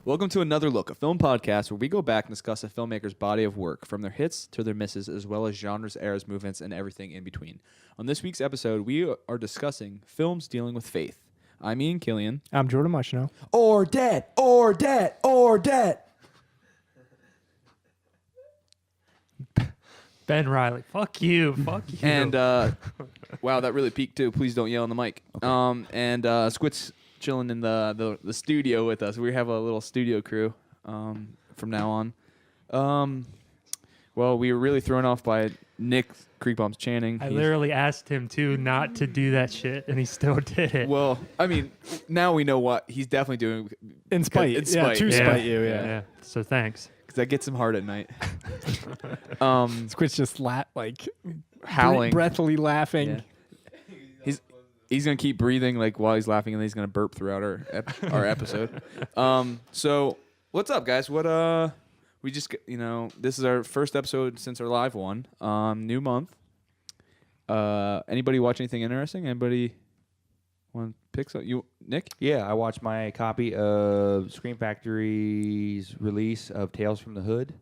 Welcome to Another Look, a film podcast where we go back and discuss a filmmaker's body of work, from their hits to their misses, as well as genres, eras, movements, and everything in between. On this week's episode, we are discussing films dealing with faith. I'm Ian Killian. I'm Jordan Mushno. Ordet, Ordet, Ordet. Ben Riley. Fuck you. Fuck you. And, wow, that really peaked too. Please don't yell on the mic. Okay. Squid's chilling in the studio with us. We have a little studio crew from now on. Well, we were really thrown off by Nick Creekbombs Channing. I literally asked him not to do that shit, and he still did it. Well, I mean, now we know what he's definitely doing. In spite. In spite. To spite you, yeah. So thanks. Because that gets him hard at night. Squid's just howling. breathily laughing. Yeah. He's going to keep breathing like while he's laughing, and then he's going to burp throughout our episode. So what's up, guys? We just, this is our first episode since our live one. New month. Anybody watch anything interesting? Anybody want to pick something? You, Nick? Yeah, I watched my copy of Scream Factory's release of Tales from the Hood.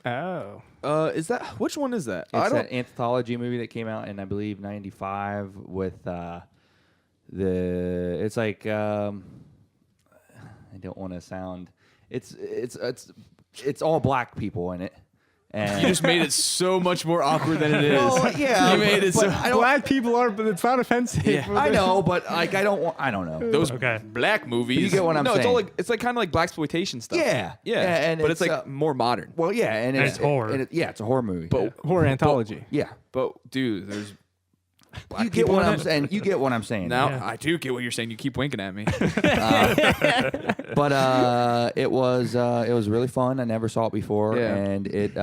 Oh. Which one is that? It's an anthology movie that came out in, I believe, 95 with it's like, I don't want to sound, it's all black people in it. And You just made it so much more awkward than it is. Well, yeah, You made it so... Black people are, but it's not offensive. Yeah. I know, but like I don't know. Those Okay. black movies. You get what I'm no, saying. it's like kind of like blaxploitation stuff. Yeah. Yeah. And but it's like more modern. Well, yeah, and it's horror. It's a horror movie. But Horror anthology. yeah, But dude, there's black you get people what in I'm it. saying. You get what I'm saying. Now Yeah. I do get what you're saying. You keep winking at me. But it was really fun. I never saw it before, Yeah. and it's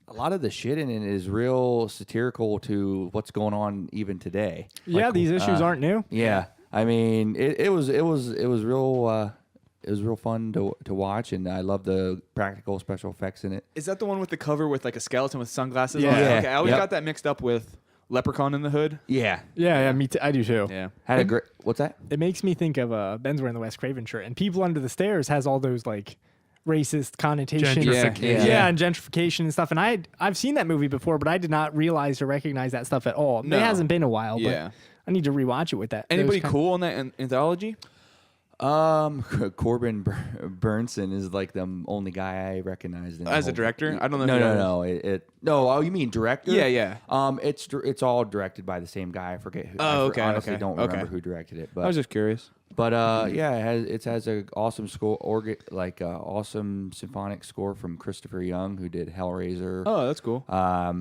a lot of the shit in it is real satirical to what's going on even today. Yeah, these issues aren't new. Yeah, I mean it was real fun to watch, and I love the practical special effects in it. Is that the one with the cover with like a skeleton with sunglasses Yeah. on? Yeah. Okay, I always Yep. got that mixed up with Leprechaun in the Hood. Yeah, Yeah, me too. I do too. Yeah. had a great. What's that? It makes me think of Ben's wearing the Wes Craven shirt, and People Under the Stairs has all those like racist connotations. Gentrification. Yeah, and gentrification and stuff. And I've seen that movie before, but I did not realize or recognize that stuff at all. No. It hasn't been a while, Yeah. but I need to rewatch it with that. Anybody those cool on that anthology? Corbin Burnson is like the only guy I recognized in the As a whole- director? I don't know. No. No. Oh, you mean director? Yeah, yeah. It's all directed by the same guy. I forget who. Oh, okay, Honestly, okay, don't okay. remember who directed it. But I was just curious. yeah, it has an awesome score, awesome symphonic score from Christopher Young, who did Hellraiser. Oh, that's cool. I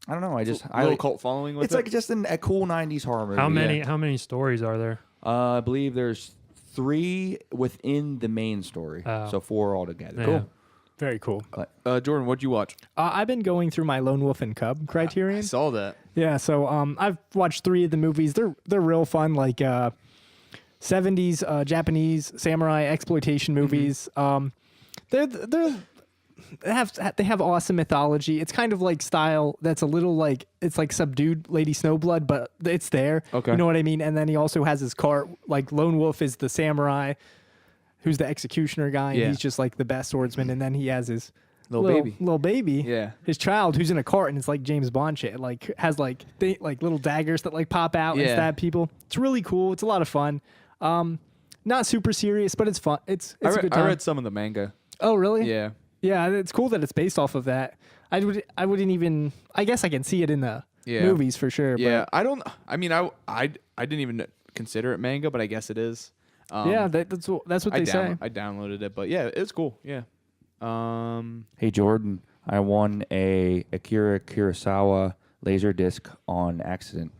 don't know. A little cult following with It's it. like just a cool '90s horror movie. How many stories are there? I believe there's 3 within the main story, Oh. so 4 altogether. Yeah. Cool. Very cool. Jordan, what'd you watch? I've been going through my Lone Wolf and Cub Criterion. I saw that. Yeah, so I've watched 3 of the movies. They're real fun, like 70s Japanese samurai exploitation movies. They have awesome mythology. It's kind of like style that's a little like it's like subdued Lady Snowblood, but it's there. Okay. You know what I mean? And then he also has his cart. Like Lone Wolf is the samurai, who's the executioner guy. And Yeah. he's just like the best swordsman. And then he has his Little baby. Yeah. his child who's in a cart, and it's like James Bond shit. Like has like little daggers that like pop out and Yeah. stab people. It's really cool. It's a lot of fun. Not super serious, but it's fun. It's a good time. I read some of the manga. Oh really? Yeah. Yeah, it's cool that it's based off of that. I wouldn't even. I guess I can see it in the movies for sure. Yeah. I didn't even consider it manga, but I guess it is. But yeah, that's what they say. I downloaded it, but yeah, it's cool. Yeah. Hey Jordan, I won a Akira Kurosawa laser disc on accident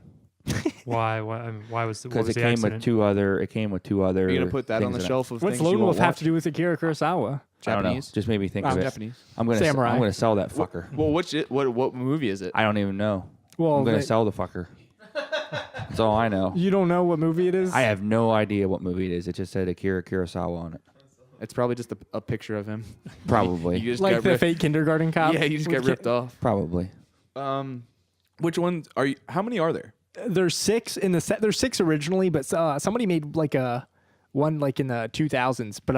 Why? Why was because it the came accident? with 2 other. It came with 2 other. Are you gonna put that on the things shelf of What's things you Lone won't Wolf have watch? to do with Akira Kurosawa? I don't know. Japanese? Just made me think of it. Japanese. I'm gonna Samurai. I'm gonna sell that fucker. Well, what movie is it? I don't even know. Well, I'm gonna sell the fucker. That's all I know. You don't know what movie it is? I have no idea what movie it is. It just said Akira Kurosawa on it. It's probably just a picture of him. Probably. You just like got the ripped. fake kindergarten cop. Yeah, you just with got ripped off. Probably. Which ones are you? How many are there? There's 6 in the set. There's 6 originally, but somebody made like a one like in the 2000s, but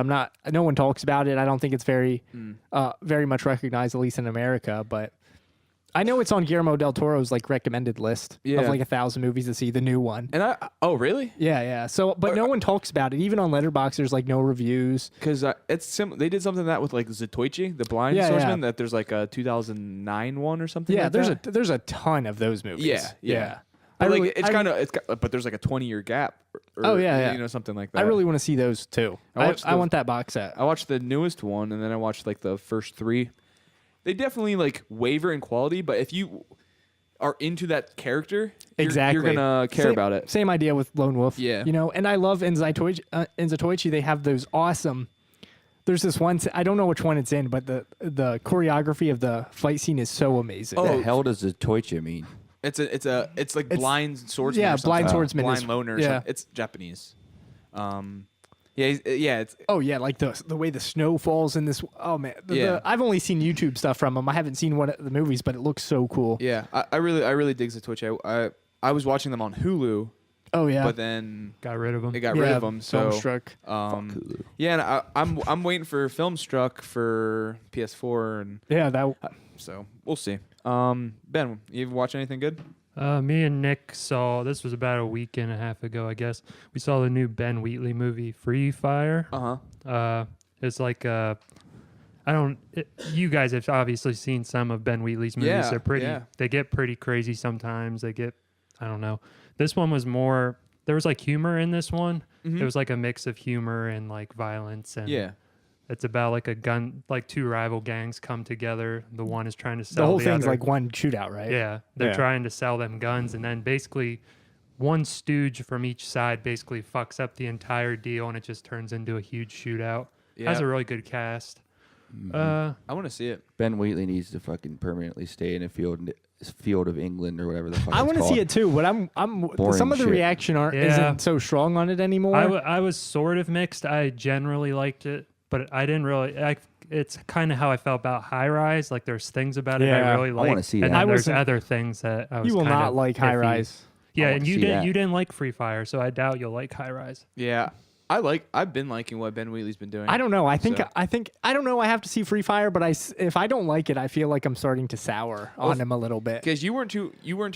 no one talks about it. I don't think it's very much recognized, at least in America, but I know it's on Guillermo del Toro's like recommended list of like 1,000 movies to see, the new one. And oh really? Yeah. So, but no one talks about it. Even on Letterboxd, there's like no reviews. Because they did something that with like Zatoichi, the blind swordsman. That there's like a 2009 one or something. Yeah, like there's a ton of those movies. Yeah. But there's like a 20-year gap. Or, you know, something like that. I really want to see those too. I want that box set. I watched the newest one, and then I watched like the first 3. They definitely like waver in quality, but if you are into that character, you're gonna care about it. Same idea with Lone Wolf. Yeah. You know, and I love in Zatoichi, they have those awesome. There's this one. I don't know which one it's in, but the choreography of the fight scene is so amazing. What the hell does the Toicha mean? It's like blind swordsman. Yeah, or something. blind swordsman. Blind loner. Or something. It's Japanese. It's like the way the snow falls in this. Oh man, I've only seen YouTube stuff from them. I haven't seen one of the movies, but it looks so cool. Yeah, I really dig Zatoichi. I was watching them on Hulu. Oh yeah, but then got rid of them. They got rid of them. So Filmstruck. Yeah, and I'm waiting for Filmstruck for PS4 and so we'll see. Ben, you watch anything good? Me and Nick saw, this was about a week and a half ago, I guess. We saw the new Ben Wheatley movie, Free Fire. It's like, you guys have obviously seen some of Ben Wheatley's movies. Yeah, They're pretty, they get pretty crazy sometimes. I don't know. This one was more, there was like humor in this one. Mm-hmm. It was like a mix of humor and like violence. And it's about like a gun, like 2 rival gangs come together. The one is trying to sell the whole thing's other. like one shootout, right? Yeah, they're trying to sell them guns, and then basically one stooge from each side basically fucks up the entire deal, and it just turns into a huge shootout. Yeah. Has a really good cast. I want to see it. Ben Wheatley needs to fucking permanently stay in a field of England or whatever the fuck. I want to see it too, but I'm some of the reaction isn't so strong on it anymore. I was sort of mixed. I generally liked it, but I didn't really. It's kind of how I felt about High Rise. Like there's things about it I really like. I want to see that. And then there's other things that I was. You will not like High Rise. Yeah, and you didn't like Free Fire, so I doubt you'll like High Rise. Yeah. I've been liking what Ben Wheatley's been doing. I don't know. I don't know. I have to see Free Fire, but if I don't like it, I feel like I'm starting to sour on him a little bit. Because you weren't too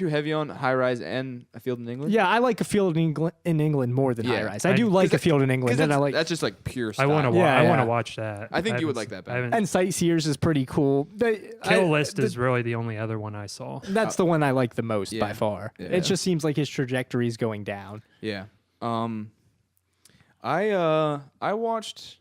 heavy on High Rise and A Field in England. Yeah, I like A Field in England more than High Rise. I do like A Field in England, and that's just like pure style. I want to watch that. I think you would like that better. And Sightseers is pretty cool. Kill List is really the only other one I saw. That's the one I like the most by far. Yeah. It just seems like his trajectory is going down. Yeah. I watched.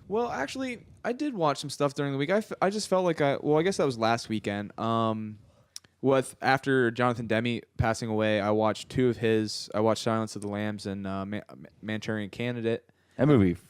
Well, actually, I did watch some stuff during the week. I just felt like I guess that was last weekend. After Jonathan Demme passing away, I watched 2 of his. I watched Silence of the Lambs and Manchurian Candidate. That movie, the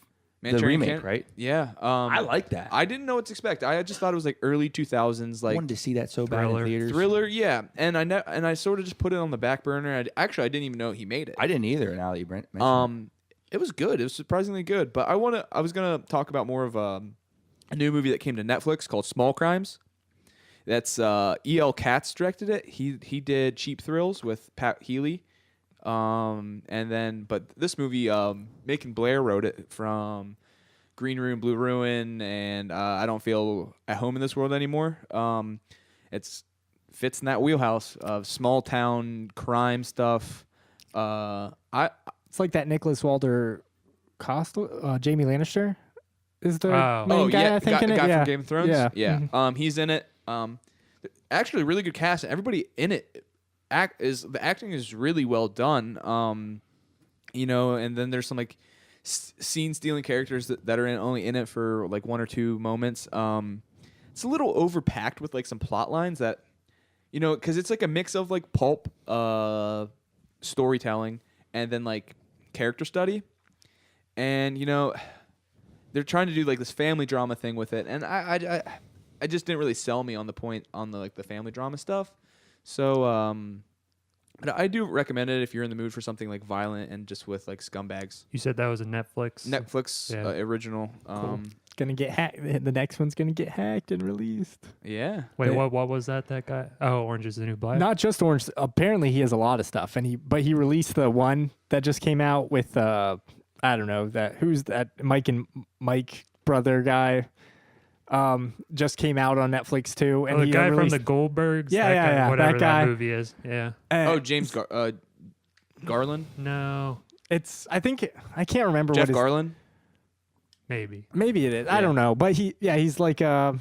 Manchurian remake, right? Yeah. I like that. I didn't know what to expect. I just thought it was like early 2000s. Like I wanted to see that so bad in theaters. Thriller, yeah. And I sort of just put it on the back burner. I didn't even know he made it. I didn't either. Now that you mentioned it was good. It was surprisingly good. But I was gonna talk about more of a new movie that came to Netflix called Small Crimes. That's E.L. Katz directed it. He did Cheap Thrills with Pat Healy. But this movie, Macon Blair wrote it from Green Room, Blue Ruin, and I Don't Feel at Home in This World Anymore. It's fits in that wheelhouse of small town crime stuff. It's like that Nicholas Walter Costa, Jamie Lannister is the main guy, I think, in it. Guy from Game of Thrones? Yeah. Mm-hmm. He's in it. Actually, really good cast. Everybody in it the acting is really well done. And then there's some like scene-stealing characters that are only in it for like 1 or 2 moments. It's a little overpacked with like some plot lines that, because it's like a mix of like pulp storytelling and then like character study, and they're trying to do like this family drama thing with it, and I just didn't really sell me on the point on the family drama stuff. So but I do recommend it if you're in the mood for something like violent and just with like scumbags. You said that was a Netflix original. Cool. Gonna get hacked. The next one's gonna get hacked and released. Yeah. Wait, what was that guy? Oh, Orange is the New Black. Not just Orange. Apparently, he has a lot of stuff, but he released the one that just came out with I don't know who's that Mike brother guy. Just came out on Netflix too, and the he guy released, from the Goldbergs. Yeah, that yeah, guy, yeah, whatever that guy. movie is. Yeah. James Garland? No. It's I can't remember Jeff what his, Garland? Maybe. maybe it is. Yeah. I don't know, but he's like the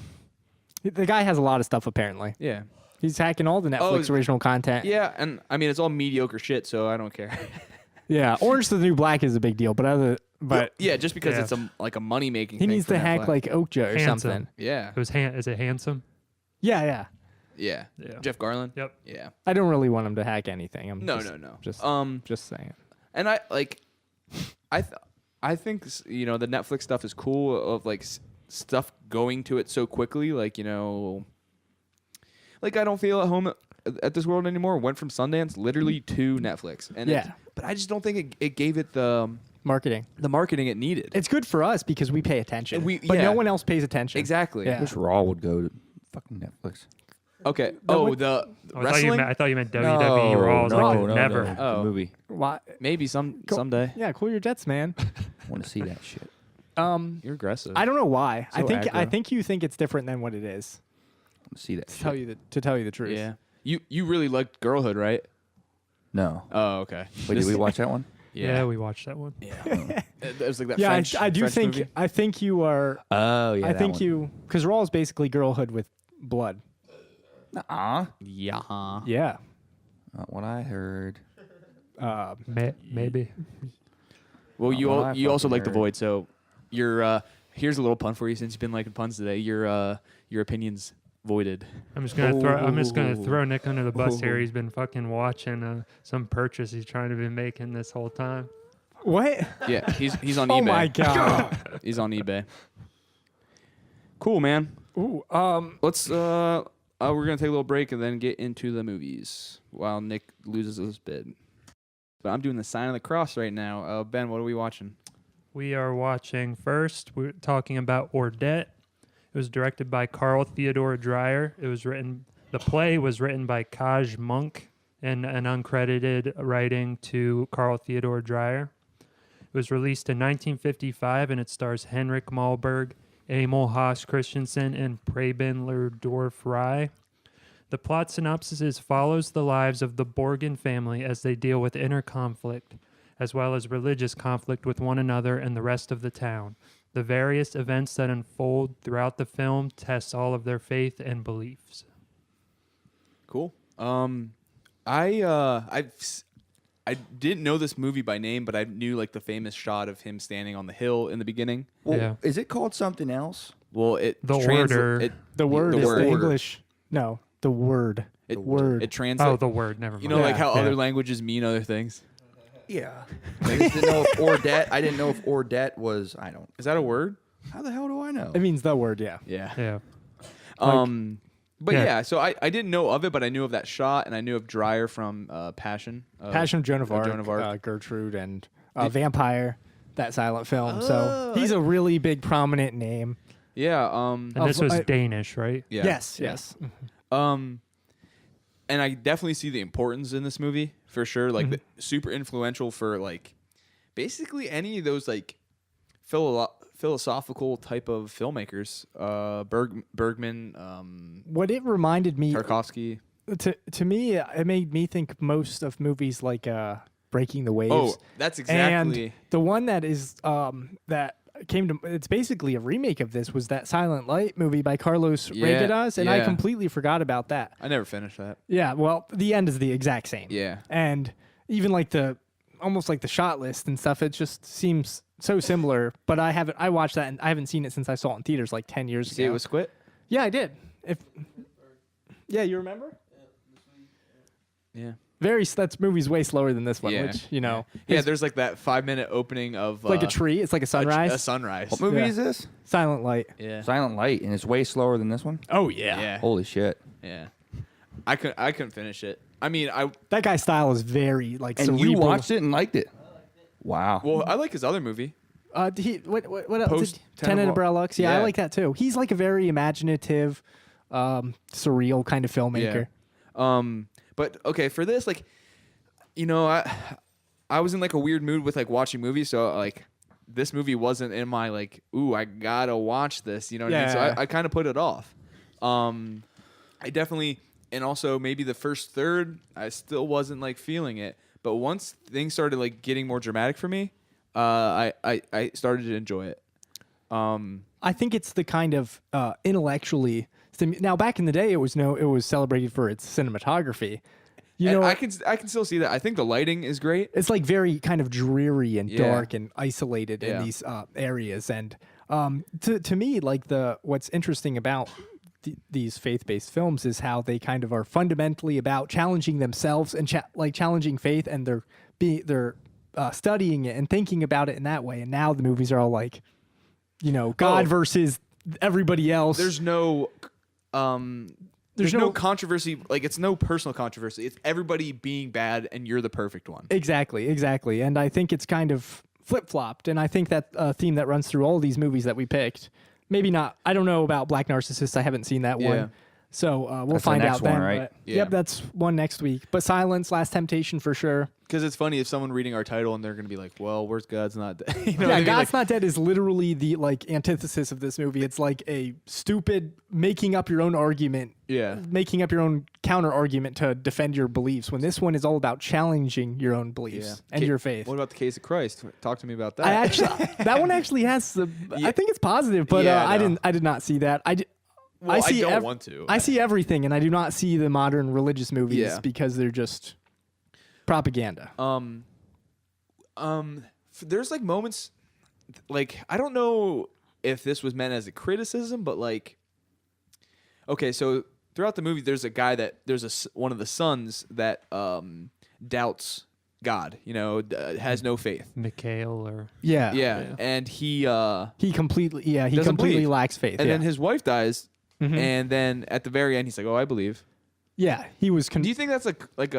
guy has a lot of stuff apparently. Yeah. He's hacking all the Netflix original content. Yeah, and I mean it's all mediocre shit, so I don't care. Yeah, Orange is the New Black is a big deal, but yeah, just because Yeah. it's like a money making. he thing needs for to hack Netflix. like Oakja or Handsome. something. Yeah. Is it Handsome? Yeah. Yeah. Yeah. Jeff Garland. Yep. Yeah. I don't really want him to hack anything. No. Just saying. And I think the Netflix stuff is cool of like stuff going to it so quickly. Like like I don't feel at home at this world anymore. Went from Sundance literally to Netflix, and but I just don't think it gave it the Marketing. marketing it needed. It's good for us because we pay attention. But yeah. no one else pays attention. Exactly. Yeah. I wish Raw would go to fucking Netflix. Okay. would- The I wrestling. thought you meant WWE Raw. I was like, never. No. Oh. The movie. Why? Maybe someday. Yeah, cool your jets, man. I want to see that shit. You're aggressive. I don't know why. So I aggro. think you think it's different than what it is. I want to see that To tell you the truth. Yeah. You really liked Girlhood, right? No. Oh, okay. Wait, did we watch that one? Yeah, we watched that one. It was like that Yeah, French, I do French think movie. I think you are. Oh, yeah. I think you because Raw is basically girlhood with blood. Nuh-uh. Yeah. Yeah. Not what I heard. Maybe. Well, Not you what I you also fucking like The heard. Void, so your here's a little pun for you since you've been liking puns today. Your opinions voided. I'm just gonna throw Nick under the bus here. He's been fucking watching some purchase he's trying to be making this whole time. What? Yeah, he's on Oh eBay. my god. He's on eBay. Cool, man. Ooh. Let's we're gonna take a little break and then get into the movies while Nick loses his bid. But I'm doing the sign of the cross right now. Ben, what are we watching? We are watching first. We're talking about Ordet. It was directed by Carl Theodor Dreyer. The play was written by Kaj Monk and an uncredited writing to Carl Theodor Dreyer. It was released in 1955 and it stars Henrik Malberg, Emil Haas Christensen, and Preben Lerdorf Rye. The plot synopsis follows the lives of the Borgen family as they deal with inner conflict, as well as religious conflict with one another and the rest of the town. The various events that unfold throughout the film test all of their faith and beliefs. Cool. I didn't know this movie by name, but I knew like the famous shot of him standing on the hill in the beginning. Well, Yeah. Is it called something else? Well, it The transla- order. It, The word the is word. the English. No, the word. It, word. It translates. Oh, the word. Never mind. You know, like how Yeah. other languages mean other things. Yeah. I just didn't know if Ordet. I didn't know if Ordet was. I don't. Is that a word? How the hell do I know? It means the word. Yeah. Yeah. Yeah. But Yeah. yeah, so I didn't know of it, but I knew of that shot, and I knew of Dreyer from Passion. Passion of Joan of Arc, Joan of Arc. Gertrude, and Vampire. That silent film. So he's a really big, prominent name. Yeah. And this was Danish, right? Yeah. Yes. Yes. And I definitely see the importance in this movie for sure. Like super influential for like basically any of those like philosophical type of filmmakers. Bergman, What it reminded me Tarkovsky. to me, it made me think most of movies like Breaking the Waves. Oh, that's exactly. And the one that is that came to it's basically a remake of this was that Silent Light movie by Carlos Regadas, and I yeah. completely forgot about that. I never finished that. Yeah, well, the end is the exact same. Yeah. And even like almost like the shot list and stuff, it just seems so similar. But I watched that and I haven't seen it since I saw it in theaters like 10 years See ago. it was Squid? Yeah, I did. Yeah, you remember? Yeah. That movie's way slower than this one, Yeah. which, Yeah, is there's like that 5-minute opening of like a tree. It's like a sunrise. A sunrise. What movie Yeah. is this? Silent Light. Yeah. Silent Light, and it's way slower than this one. Oh, yeah. Yeah. Holy shit! Yeah. I couldn't finish it. I mean, That guy's style is very, like, And cerebral. you watched it and liked it. Wow. well, I like his other movie. What else? Post Tenet Umbrella Lux. Yeah, I Yeah. like that, too. He's, like, a very imaginative, surreal kind of filmmaker. But okay, for this, like, you know, I was in like a weird mood with like watching movies, so like this movie wasn't in my like, ooh, I gotta watch this, you know what I mean? So I kind of put it off. I definitely, and also maybe the first third, I still wasn't like feeling it. But once things started like getting more dramatic for me, I started to enjoy it. I think it's the kind of intellectually. Now, back in the day, it was celebrated for its cinematography. You know, I can still see that. I think the lighting is great. It's like very kind of dreary and dark and isolated in these areas. And to me, like what's interesting about these faith-based films is how they kind of are fundamentally about challenging themselves and like challenging faith, and they're studying it and thinking about it in that way. And now the movies are all like, you know, God versus everybody else. There's no controversy. Like, it's no personal controversy. It's everybody being bad and you're the perfect one. Exactly. And I think it's kind of flip-flopped. And I think that theme that runs through all these movies that we picked, maybe not. I don't know about Black Narcissist. I haven't seen that one. So we'll find out then. Right? But, Yep, that's one next week. But Silence, Last Temptation for sure. Because it's funny if someone reading our title and they're going to be like, well, where's God's Not Dead? You know Yeah, I mean? God's Not Dead is literally the like antithesis of this movie. It's like a stupid making up your own argument, making up your own counter argument to defend your beliefs, when this one is all about challenging your own beliefs and your faith. What about the Case of Christ? Talk to me about that. I actually that one actually has I think it's positive, but I did not see that. I don't want to. I see everything, and I do not see the modern religious movies because they're just propaganda. There's like moments, like, I don't know if this was meant as a criticism, but like, okay, so throughout the movie, there's a guy one of the sons that doubts God, you know, has no faith. Mikhail or and he completely lacks faith. And then his wife dies, and then at the very end, he's like, "Oh, I believe." Yeah, he was. Do you think that's like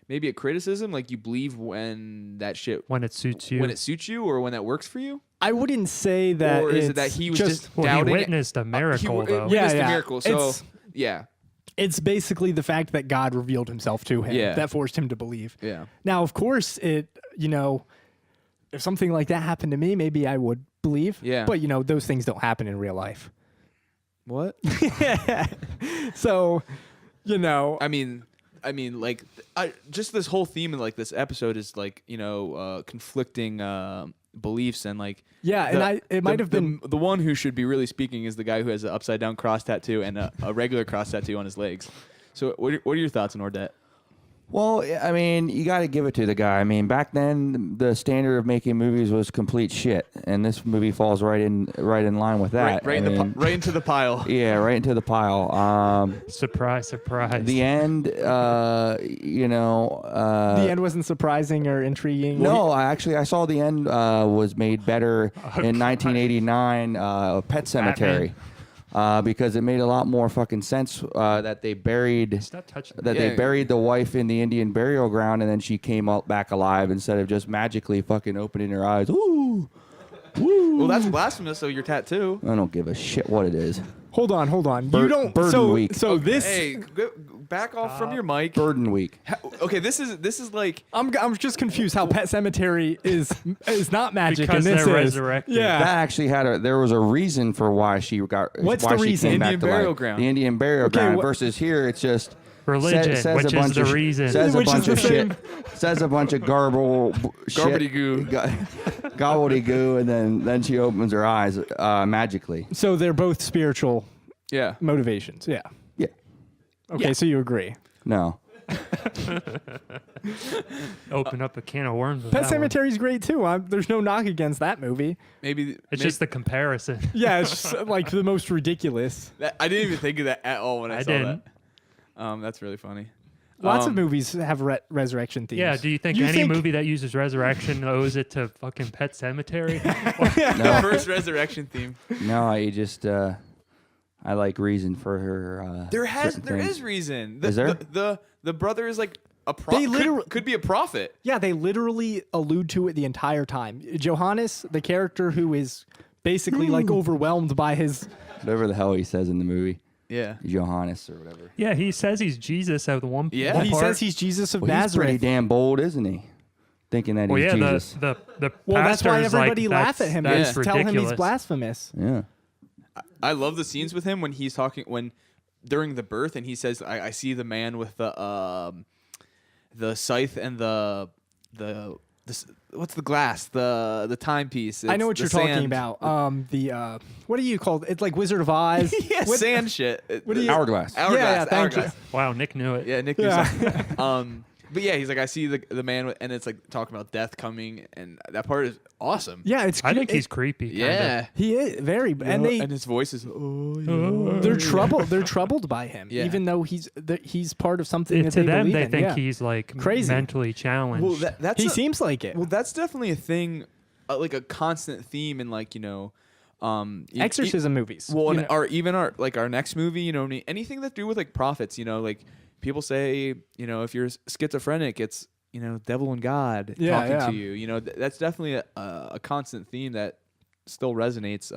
maybe a criticism? Like, you believe when that shit when it suits you, or when that works for you? I wouldn't say that. Or is it that he was just doubting? He witnessed a miracle, though. Witnessed a miracle. So it's basically the fact that God revealed Himself to him that forced him to believe. Yeah. Now, of course, if something like that happened to me, maybe I would believe. Yeah. But those things don't happen in real life. What? So, I mean, like, just this whole theme in like this episode is like, conflicting beliefs, and like, it might have been the one who should be really speaking is the guy who has an upside down cross tattoo and a regular cross tattoo on his legs. So what are your thoughts on Ordet? Well, I mean, you got to give it to the guy. I mean, back then the standard of making movies was complete shit, and this movie falls right in line with that. Right into the pile. Yeah, right into the pile. Surprise! The end, the end wasn't surprising or intriguing. No, I saw the end was made better in 1989. Pet Sematary. Because it made a lot more fucking sense that they buried they buried the wife in the Indian burial ground, and then she came back alive instead of just magically fucking opening her eyes. Ooh, woo. Well, that's blasphemous. So your tattoo. I don't give a shit what it is. Hold on. You don't. Burden week. So okay, this. Hey, back off from your mic. Burden week. Okay, this is like. I'm just confused how Pet Sematary is not magic because and this they're is. resurrected. Yeah. That actually there was a reason for why she got. What's why the she reason? Came Indian back to burial life. ground. The Indian burial ground versus here, it's just. Religion, says which a bunch is the of, reason. Says Which a bunch is of the shit. Says a bunch of Garbity-goo. Gobbledygoo, and then she opens her eyes magically. So they're both spiritual motivations. Yeah. Yeah. Okay, so you agree. No. Open up a can of worms. With Pet that one. Sematary is great too. There's no knock against that movie. It's just the comparison. Yeah, it's just like the most ridiculous. I didn't even think of that at all when I saw didn't. that. That's really funny. Lots of movies have resurrection themes. Yeah, do you think any movie that uses resurrection owes it to fucking Pet Sematary? The first resurrection theme. No, I just I like reason for her. There is reason. Is there? The brother is like a prophet. Could be a prophet. Yeah, they literally allude to it the entire time. Johannes, the character who is basically like overwhelmed by his Whatever the hell he says in the movie. Yeah. Johannes or whatever. Yeah, he says he's Jesus at one Yeah. one he part. says he's Jesus of Well, he's Nazareth. pretty damn bold, isn't he? thinking that Well, he's yeah, Jesus. the Well, that's why pastor's everybody like, laugh at him. That's They tell him he's ridiculous. blasphemous. Yeah. I love the scenes with him when he's talking during the birth, and he says, "I see the man with the scythe and the what's the glass, the timepiece." I know what the you're sand. talking about. What do you call it? It's like Wizard of Oz. Yeah, sand shit. What do you- Hourglass. Yeah, thank you. Hourglass. Wow, Nick knew it. Yeah, Nick. Yeah. But yeah, he's like, I see the man, and it's like talking about death coming, and that part is awesome. Yeah, it's. I think he's creepy. Kinda. Yeah. He is very, and And his voice is, oh, yeah. they're troubled. They're troubled by him, Yeah. even though he's part of something that To they them, believe they in. think Yeah. he's like Crazy. mentally challenged. Well, that's He seems like it. Well, that's definitely a thing, like a constant theme in Exorcism movies. Well, you and know. our next movie, anything that do with like prophets, like people say, if you're schizophrenic, it's devil and God talking to you. That's definitely a constant theme that still resonates.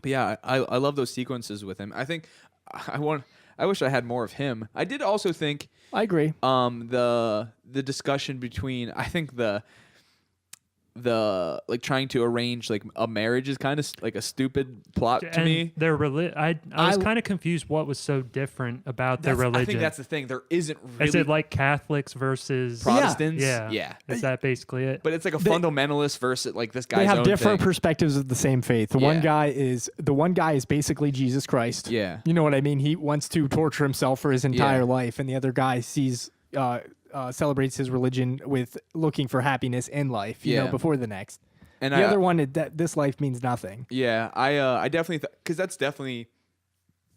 But yeah, I love those sequences with him. I think I wish I had more of him. I did also think I agree. the discussion between, I think the like trying to arrange like a marriage is kind of like a stupid plot to And me. Their I was kind of confused what was so different about their religion. I think that's the thing. There isn't really Is it like Catholics versus Protestants. Yeah. Is that basically it? But it's like a fundamentalist versus like this guy's They have own different thing. perspectives of the same faith. The one guy is basically Jesus Christ. Yeah. You know what I mean? He wants to torture himself for his entire life, and the other guy celebrates his religion with looking for happiness in life, you know, before the next. And the other one, that this life means nothing. Yeah, I definitely because that's definitely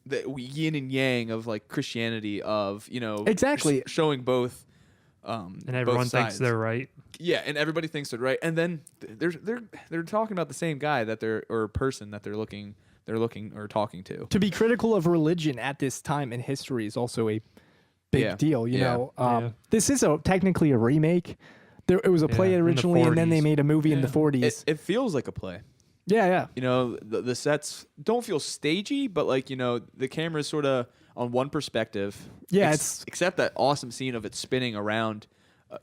the yin and yang of like Christianity of Exactly. showing both. And everyone thinks they're right. Yeah, and everybody thinks they're right, and then they're talking about the same guy or person that they're looking or talking to. To be critical of religion at this time in history is also a big deal. You know, this is technically a remake. It was a play originally, and then they made a movie in the 40s. It feels like a play. Yeah. The sets don't feel stagey, but like the camera's sort of on one perspective. Yeah, except that awesome scene of it spinning around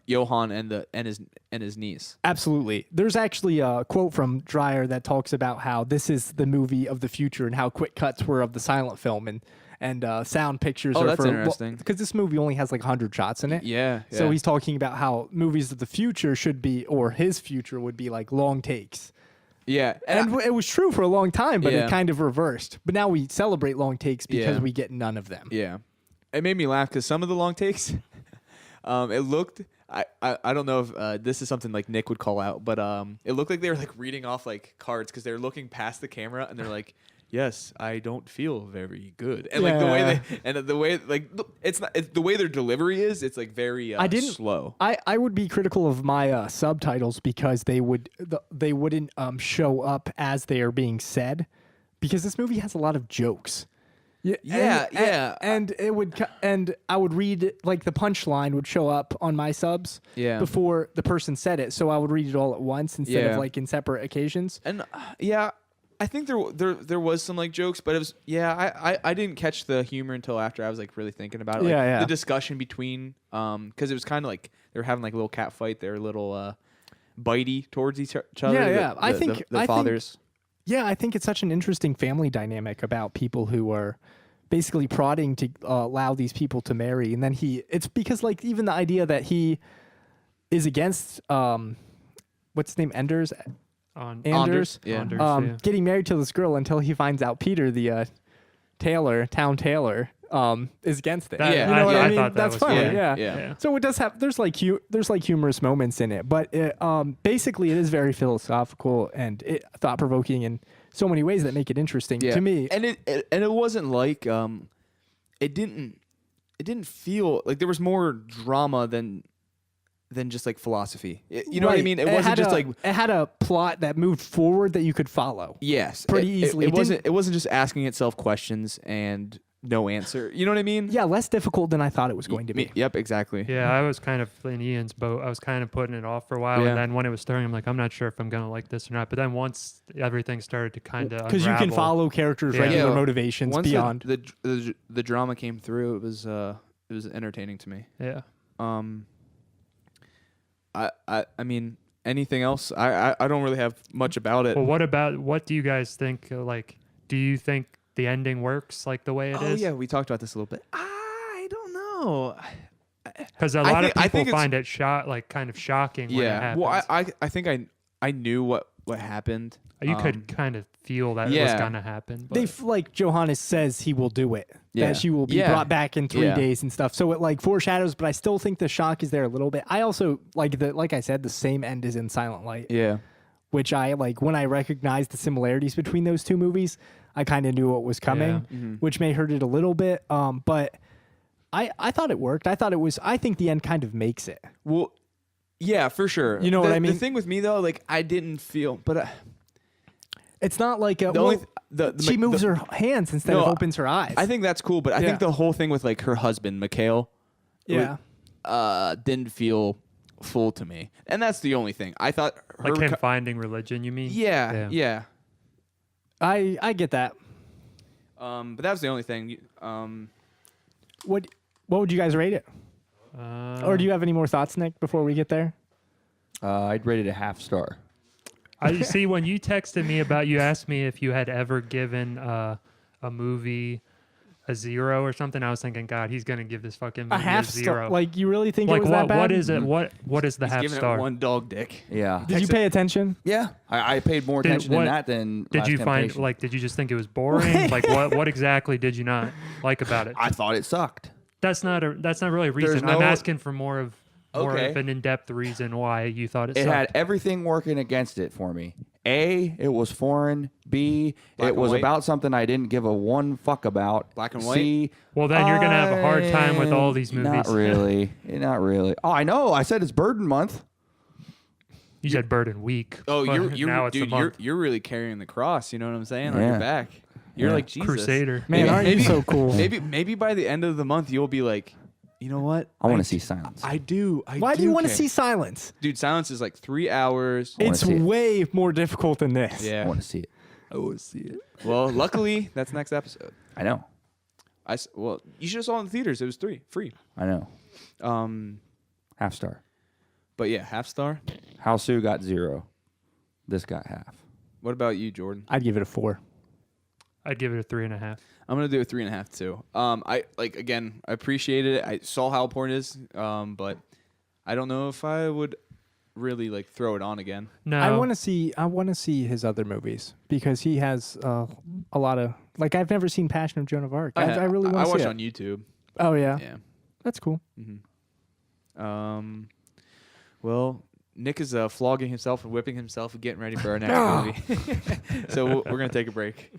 Johann and his niece. Absolutely. There's actually a quote from Dreyer that talks about how this is the movie of the future and how quick cuts were of the silent film and sound pictures. Oh, are that's for, interesting. Because this movie only has like 100 shots in it. Yeah. So he's talking about how movies of the future should be, or his future would be like long takes. Yeah. And it was true for a long time, but it kind of reversed. But now we celebrate long takes because we get none of them. Yeah. It made me laugh because some of the long takes, it looked. I don't know if this is something like Nick would call out, but it looked like they were like reading off like cards because they were looking past the camera and they're like, "Yes, I don't feel very good," and like the way it's not the way their delivery is. It's like very slow. I would be critical of my subtitles because they wouldn't show up as they are being said, because this movie has a lot of jokes. And it would, and I would read like the punchline would show up on my subs before the person said it, so I would read it all at once instead of like in separate occasions. And I think there was some like jokes, but it was I didn't catch the humor until after I was like really thinking about it. Like, the discussion between because it was kind of like they were having like a little cat fight. They were a little bitey towards each other. I think the fathers. I think it's such an interesting family dynamic about people who are basically prodding to allow these people to marry. And then it's because like even the idea that he is against, what's his name? Anders? Anders. Yeah. Anders, getting married to this girl until he finds out Peter, the town tailor, is against it. Yeah, you know what I mean? thought that That's was funny. funny. Yeah. So it does have there's like humorous moments in it, but basically it is very philosophical and thought provoking in so many ways that make it interesting to me. And it wasn't like it didn't feel like there was more drama than just like philosophy. You know what I mean? It wasn't just like it had a plot that moved forward that you could follow. Yes, pretty easily. It wasn't just asking itself questions and no answer. You know what I mean? Yeah, less difficult than I thought it was going to be. Yep, exactly. Yeah, I was kind of in Ian's boat. I was kind of putting it off for a while, and then when it was starting, I'm like, I'm not sure if I'm gonna like this or not. But then once everything started to kind of because you can follow characters' regular motivations once beyond the drama came through, it was entertaining to me. Yeah. I mean, anything else? I don't really have much about it. Well, what do you guys think? Do you think the ending works like the way it is? Oh yeah, we talked about this a little bit. I don't know. Because a lot of people find it kind of shocking when it happens. Well, I think I knew what happened. You could kind of feel that it was gonna happen. But. They like Johannes says he will do it. Yeah. That she will be brought back in 3 days and stuff. So it like foreshadows, but I still think the shock is there a little bit. I also like I said, the same end is in Silent Light. Yeah. Which I like when I recognized the similarities between those two movies, I kind of knew what was coming, which may hurt it a little bit. But I thought it worked. I think the end kind of makes it. Well, yeah, for sure. You know what I mean? The thing with me though, like I didn't feel, but it's not like she moves her hands instead of opens her eyes. I think that's cool, but I think the whole thing with like her husband, Mikhail, didn't feel full to me, and that's the only thing. I thought like him finding religion. You mean? Yeah. I get that. But that was the only thing. What would you guys rate it? Or do you have any more thoughts, Nick, before we get there? I'd rate it a half star. I see when you texted me you asked me if you had ever given a movie a 0 or something. I was thinking, God, he's gonna give this fucking movie a 0. Like, you really think like it was that bad? What is it? What is the he's half giving star? It 1 dog dick. Yeah. Did you pay attention? Yeah. I paid more attention in that than did Last you find Temptation. did you just think it was boring? Like what exactly did you not like about it? I thought it sucked. That's not really a reason. I'm asking for more of an in-depth reason why you thought it sucked. It had everything working against it for me. A, it was foreign. B, Black it was and white. about something I didn't give a one fuck about. Black and white? C, well, then you're going to have a hard time with all these movies. Not really. Not really. Oh, I know. I said it's Burden Month. You said Burden Week. Oh, now it's a month. you're really carrying the cross. You know what I'm saying? On your back. You're like Jesus. Crusader. Man, aren't you so cool? Maybe by the end of the month you'll be like, you know what? I want to see Silence. I do. Why do you want to see Silence? Dude, Silence is like 3 hours. It's way more difficult than this. Yeah. I want to see it. I want to see it. Well, luckily that's next episode. I know. Well, you should have saw it in the theaters. It was free. I know. Half star. But yeah, half star. How Sue got 0. This got half. What about you, Jordan? I'd give it a 4. I'd give it a 3.5. I'm gonna do a 3.5 too. I appreciated it. I saw how important it is. But I don't know if I would really like throw it on again. No, I want to see his other movies because he has a lot of like I've never seen Passion of Joan of Arc. I really want to see watched it. on YouTube. Oh yeah, Yeah. that's cool. Well, Nick is flogging himself and whipping himself and getting ready for our next movie. So we're gonna take a break.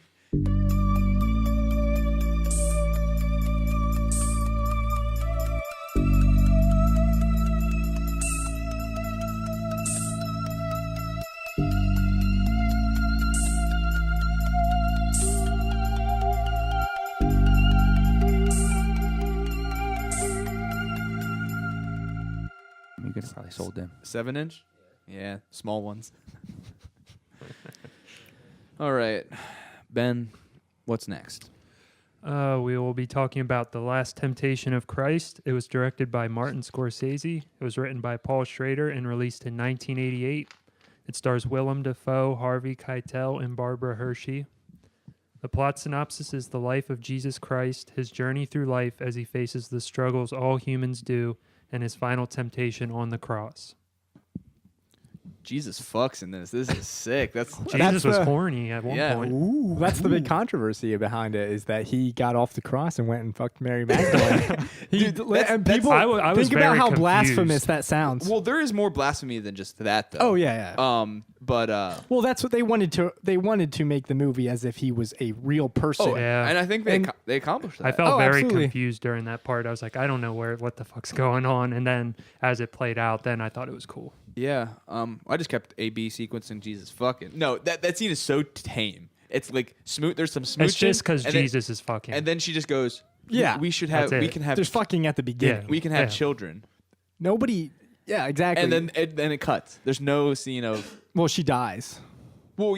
You could have probably sold them. 7-inch? Yeah, small ones. All right, Ben, what's next? We will be talking about The Last Temptation of Christ. It was directed by Martin Scorsese. It was written by Paul Schrader and released in 1988. It stars Willem Dafoe, Harvey Keitel, and Barbara Hershey. The plot synopsis is the life of Jesus Christ, his journey through life as he faces the struggles all humans do, and his final temptation on the cross. Jesus fucks in this. This is sick. Jesus was horny at one point. Ooh, that's the big controversy behind it is that he got off the cross and went and fucked Mary Magdalene. I was think about very how confused. blasphemous that sounds. Well, there is more blasphemy than just that, though. Oh yeah. Well, that's what they wanted to. They wanted to make the movie as if he was a real person. Oh, Yeah. and I think they accomplished that. I felt very absolutely. confused during that part. I was like, I don't know what the fuck's going on. And then as it played out, then I thought it was cool. Yeah. I just kept A/B sequencing Jesus fucking. No, that scene is so tame. It's like smooth. There's some smooching. It's just because and then- Jesus is fucking. And then she just goes, Yeah. we should have. That's We it. can have. There's fucking at the beginning. We can have Yeah. children. Nobody. Yeah, exactly. And then it cuts. There's no scene of. well, she dies. Well,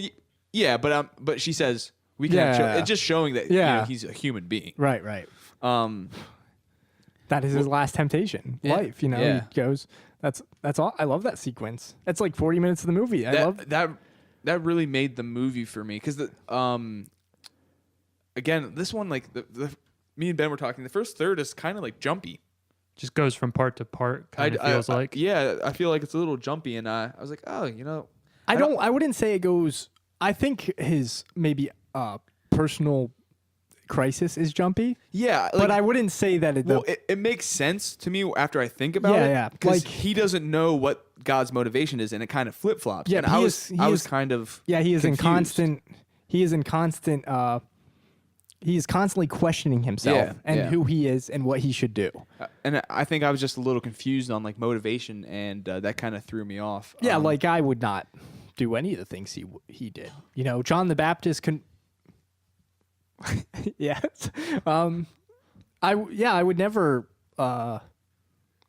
yeah, but she says we can have children. Yeah. It's just showing that he's a human being. Right. Um. That is his last temptation. Yeah. Life. Yeah. He goes. That's all. I love that sequence. It's like 40 minutes of the movie. I love that really made the movie for me because again, this one like me and Ben were talking. The first third is kind of like jumpy. Just goes from part to part. Kind of feels like. Yeah, I feel like it's a little jumpy, and I was like, oh, you know, I wouldn't say it goes. I think his maybe personal crisis is jumpy. Yeah, like, but I wouldn't say that it makes sense to me after I think about it. Yeah, because like he doesn't know what God's motivation is, and it kind of flip flops. Yeah, and I was kind of he is confused. he is constantly questioning himself who he is and what he should do. And I think I was just a little confused on like motivation, and that kind of threw me off. Yeah, like I would not do any of the things he did. You know, John the Baptist yes. I would never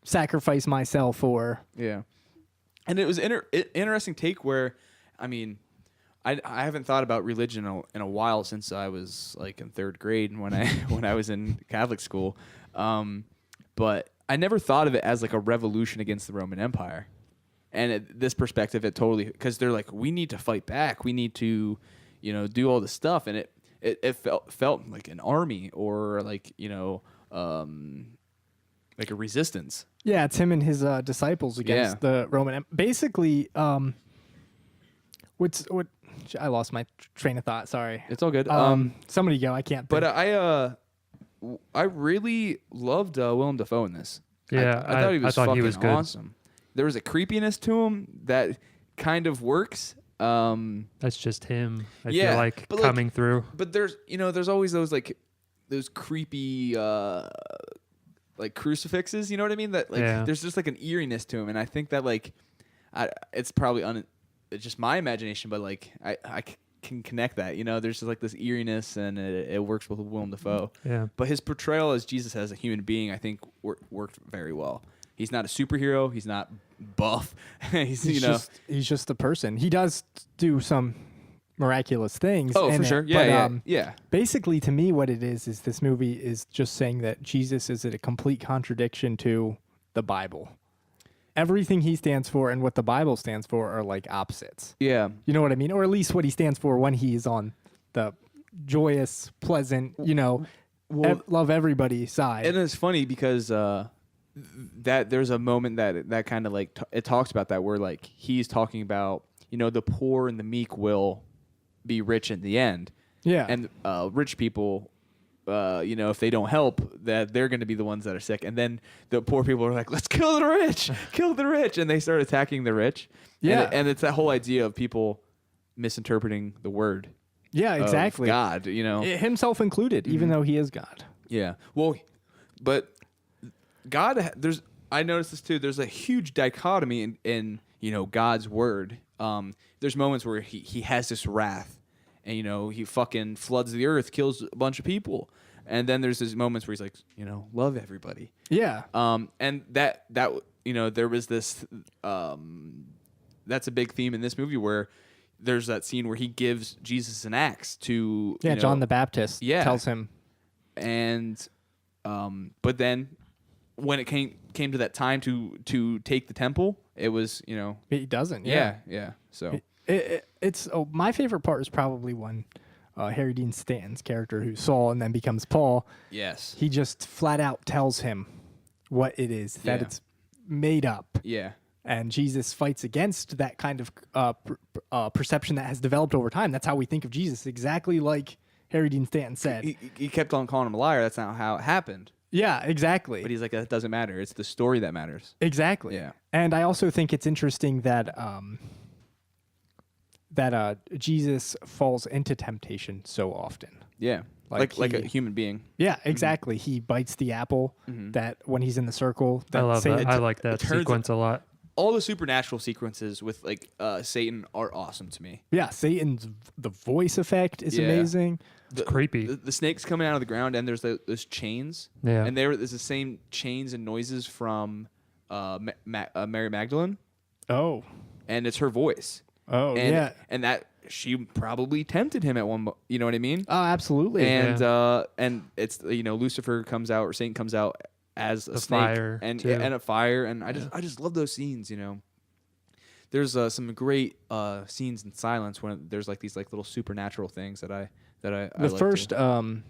sacrifice myself or And it was interesting take where, I mean, I haven't thought about religion in a while since I was like in third grade when I was in Catholic school, but I never thought of it as like a revolution against the Roman Empire. And this perspective, it totally, because they're like, we need to fight back, we need to, you know, do all this stuff, and it felt like an army or like, you know, like a resistance. Yeah, it's him and his disciples against the Roman. Basically, what? I lost my train of thought. Sorry. It's all good. Somebody go. I can't. Think. But I really loved Willem Dafoe in this. Yeah, I thought he was fucking he was good. awesome. There was a creepiness to him that kind of works. That's just him. I feel like coming through. But there's always those creepy like crucifixes. You know what I mean? That like there's just like an eeriness to him, and I think that like it's probably it's just my imagination, but like I can connect that. You know, there's just like this eeriness, and it works with Willem Dafoe. Yeah. But his portrayal as Jesus as a human being, I think, worked very well. He's not a superhero. He's not buff. he's just a person. He does do some miraculous things. Oh, for sure. Yeah. Basically, to me, what it is this movie is just saying that Jesus is a complete contradiction to the Bible. Everything he stands for and what the Bible stands for are like opposites. Yeah. You know what I mean? Or at least what he stands for when he's on the joyous, pleasant, you know, love everybody side. And it's funny because that there's a moment that kind of like it talks about that where like he's talking about, you know, the poor and the meek will be rich in the end. Yeah. And rich people, you know, if they don't help, that they're going to be the ones that are sick. And then the poor people are like, let's kill the rich, kill the rich. And they start attacking the rich. Yeah. And it's that whole idea of people misinterpreting the word. Yeah, exactly. God, you know. Himself included, even though he is God. Yeah. Well, but God, I noticed this too. There's a huge dichotomy in you know, God's word. There's moments where he has this wrath, and you know, he fucking floods the earth, kills a bunch of people, and then there's these moments where he's like, you know, love everybody. Yeah. And that you know, there was this that's a big theme in this movie where there's that scene where he gives Jesus an axe to John the Baptist tells him, and but then when it came to that time to take the temple, it was, you know, he doesn't. Yeah. So it's my favorite part is probably when Harry Dean Stanton's character, who's Saul and then becomes Paul. Yes, he just flat out tells him what it is, that it's made up. Yeah, and Jesus fights against that kind of perception that has developed over time. That's how we think of Jesus, exactly like Harry Dean Stanton said. He kept on calling him a liar. That's not how it happened. Yeah, exactly. But he's like, that doesn't matter. It's the story that matters. Exactly. Yeah. And I also think it's interesting that Jesus falls into temptation so often. Yeah. Like a human being. Yeah, exactly. He bites the apple that when he's in the circle. I love that. I like that sequence a lot. All the supernatural sequences with like Satan are awesome to me. Yeah, Satan's the voice effect is amazing. It's creepy. The snakes coming out of the ground, and there's those chains. Yeah. And there's the same chains and noises from Mary Magdalene. Oh. And it's her voice. Oh, And that she probably tempted him at one. You know what I mean? Oh, absolutely. And and it's, you know, Lucifer comes out, or Satan comes out as a The snake fire, and too. and a fire, and I just love those scenes. There's some great scenes in silence when there's like these like little supernatural things that I The like first to.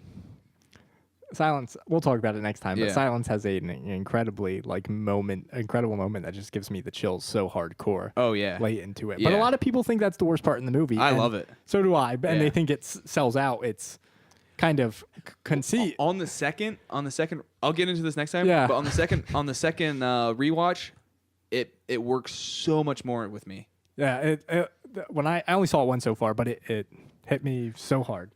Silence. We'll talk about it next time. But Yeah. Silence has an incredible moment that just gives me the chills so hardcore. Oh yeah, Late into it. But a Yeah. lot of people think that's the worst part in the movie. I and love it. So do I. And Yeah. they think it sells out. It's kind of conceit. On the second, I'll get into this next time. Yeah. But on the second rewatch, it works so much more with me. Yeah. When I only saw it once so far, but it hit me so hard.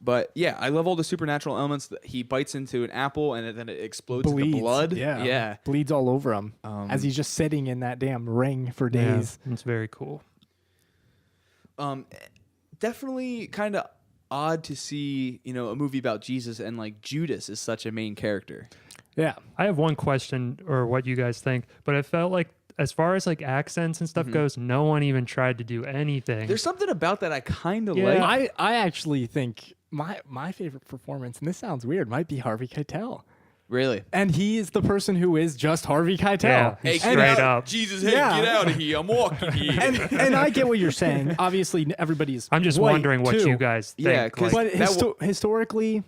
But yeah, I love all the supernatural elements. That he bites into an apple and then it explodes into blood. Yeah. Bleeds all over him as Um, he's just sitting in that damn ring for days. Yeah, it's very cool. Definitely kind of odd to see, a movie about Jesus and like Judas is such a main character. Yeah. I have one question, or what you guys think, but it felt like, as far as like accents and stuff goes, no one even tried to do anything. There's something about that I kind of Yeah. like. I actually think my favorite performance, and this sounds weird, might be Harvey Keitel. Really? And he is the person who is just Harvey Keitel. Yeah, Hey, straight get out, up. Jesus, hey, Yeah. get out of here. I'm walking here. And I get what you're saying. Obviously, everybody's I'm just white, wondering what too. you guys think. Yeah, 'cause- like, But historically,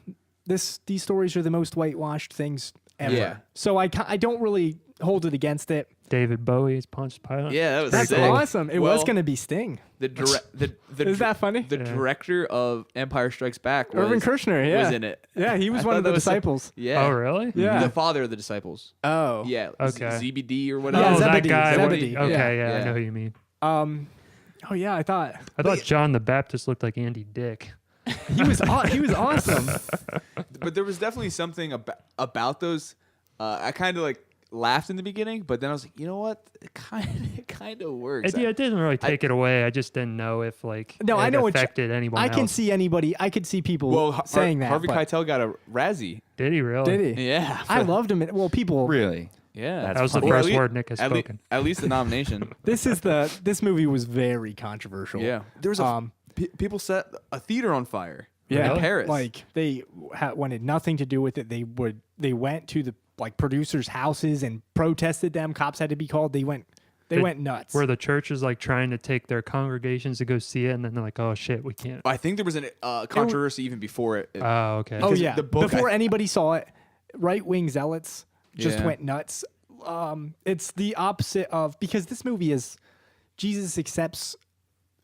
these stories are the most whitewashed things ever. Yeah. So I don't really hold it against it. David Bowie's Pontius Pilate. Yeah, that was That's sick. awesome. It was Well, going to be Sting. the Is that funny? The Yeah. director of Empire Strikes Back was, Irvin Kershner, yeah. was in it. Yeah, he was I one thought of the that was so- disciples. Yeah. Oh, really? Yeah. The father of the disciples. Oh. Yeah. Okay. ZBD or Oh, whatever. Yeah, that Zebedee, guy. Zebedee. Okay, yeah, Yeah. I know who you mean. Oh yeah, I thought I thought John the Baptist looked like Andy Dick. he was awesome. But there was definitely something about those. I kind of like laughed in the beginning, but then I was like, you know what? It kind of works. It didn't really take it away. I just didn't know if like No, it I know what affected anyone I else. can see anybody. I could see people Well, saying that. Harvey but Keitel got a Razzie. Did he really? did he? Yeah. I loved him. Well, people. Really? Yeah. That was the funny. first word Nick has at spoken. at least the nomination. This movie was very controversial. Yeah. There was people set a theater on fire. Yeah, In Paris. Like they wanted nothing to do with it. They went to the producers' houses and protested them. Cops had to be called. They went nuts. Were the churches like trying to take their congregations to go see it, and then they're like, "Oh shit, we can't." I think there was a controversy even before it. Oh, okay. Oh because yeah, the book, before anybody saw it, right-wing zealots just Yeah. went nuts. It's the opposite of, because this movie is Jesus accepts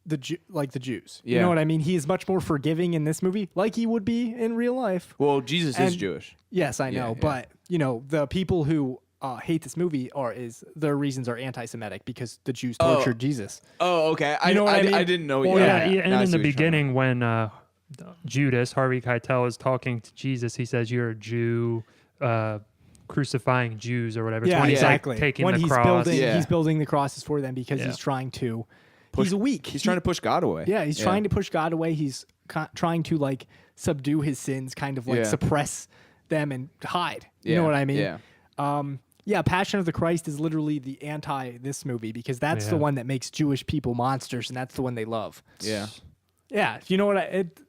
the Jews. You Yeah. know what I mean? He is much more forgiving in this movie, like he would be in real life. Well, Jesus is And- Jewish. Yes, I know, Yeah, yeah. but the people who hate this movie their reasons are anti-Semitic because the Jews tortured Jesus. Oh, okay. You know what I mean? I didn't know. Well, yeah, yeah. and Now I in see the what you're trying to- beginning, when Judas, Harvey Keitel, is talking to Jesus, he says, "You're a Jew, crucifying Jews," or whatever. It's Yeah, when he's exactly. like taking when the he's cross. building, Yeah. he's building the crosses for them because Yeah. he's trying to. He's weak. He's trying to push God away. Yeah, he's trying to push God away. He's trying to like subdue his sins, kind of like Yeah. suppress them and hide. You Yeah, know what I mean? yeah. Yeah, Passion of the Christ is literally the anti this movie because that's the Yeah. one that makes Jewish people monsters and that's the one they love. Yeah. Yeah, you know what it's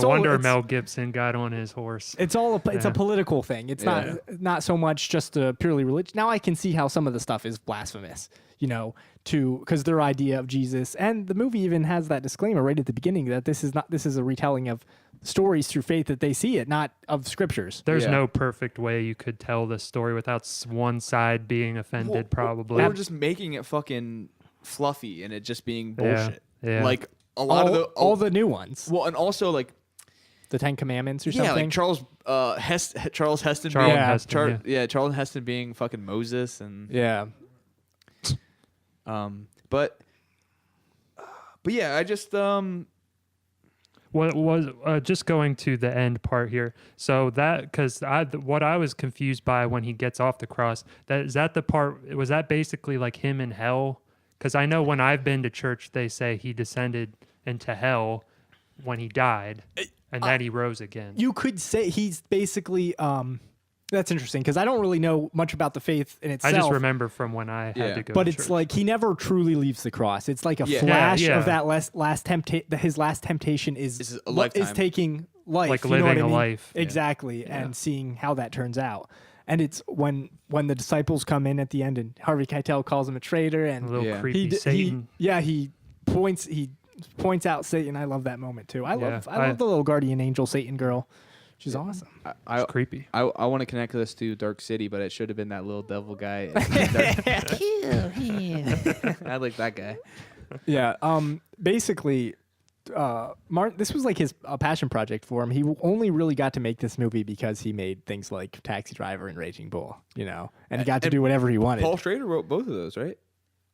No all wonder it's, Mel Gibson got on his horse. it's all it's a Yeah. political thing. It's Yeah. not so much just a purely religious. Now I can see how some of the stuff is blasphemous, because their idea of Jesus, and the movie even has that disclaimer right at the beginning that this is a retelling of stories through faith that they see it, not of scriptures. There's Yeah. no perfect way you could tell this story without one side being offended, probably. Or just making it fucking fluffy and it just being Yeah, bullshit. yeah. Like a lot of all the new ones, well, and also like the Ten Commandments or yeah, something. like Charles Heston Charles being Heston, yeah. Charles Heston being fucking Moses and yeah. but yeah, I just What was just going to the end part here? So that because what I was confused by when he gets off the cross, was that basically like him in hell? Because I know when I've been to church, they say he descended into hell when he died, and then he rose again. You could say he's basically. That's interesting because I don't really know much about the faith in I itself. just remember from when I had to go. But to it's church. like he never truly leaves the cross. It's like a Yeah. flash Yeah, yeah. of that his last temptation Is is a lifetime. taking life, Like you know what living I a mean? life. Yeah. Exactly, and seeing how that turns out. And it's when the disciples come in at the end, and Harvey Keitel calls him a traitor, and A little Yeah. creepy Satan. he points out Satan. I love that moment too. I love the little guardian angel Satan girl. She's awesome. It's creepy. I want to connect this to Dark City, but it should have been that little devil guy. Kill him. I like that guy. Yeah. Basically, Martin, this was like his passion project for him. He only really got to make this movie because he made things like Taxi Driver and Raging Bull, and he got to do whatever he wanted. Paul Schrader wrote both of those, right?